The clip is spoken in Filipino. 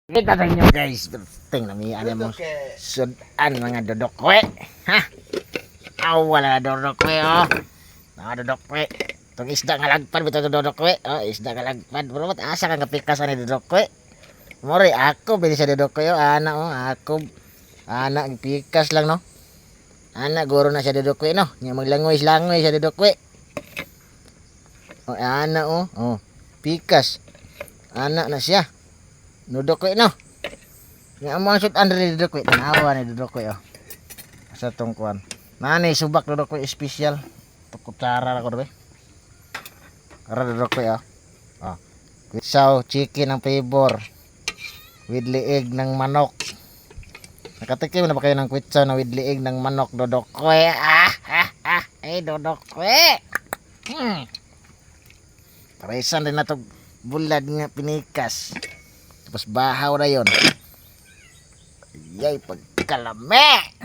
Kita sa inyo guys, tingnan mo yan mo sudan mga dodokwe. Ha? Wala na dodokwe oh. Mga dodokwe. Itong isda nga lagpad bito dodokwe. Oh, isda nga lagpad. Bro, asa kang kapikasan ni dodokwe? Mori ako bili sa dodokwe oh. Ana oh, ako. Ana pikas lang no. Ana guro na siya dodokwe no. Nya maglangoy-langoy siya dodokwe. Oh, ana oh. Oh, pikas. Ana na siya. Dudok no. Nga mo shoot under ni dudok tanawa ni dudok oh. Sa tungkuan. Nani subak dudok special. Kutsara ra ko be. Ara dudok oh. Oh. Kwitsaw chicken ang flavor. With liig ng manok. Nakatikim na ba kayo ng kwitsaw na with liig ng manok dudok Ay dudok Paraisan din na to bulad nga pinikas. Tapos bahaw na yun. Yay, pagkalame.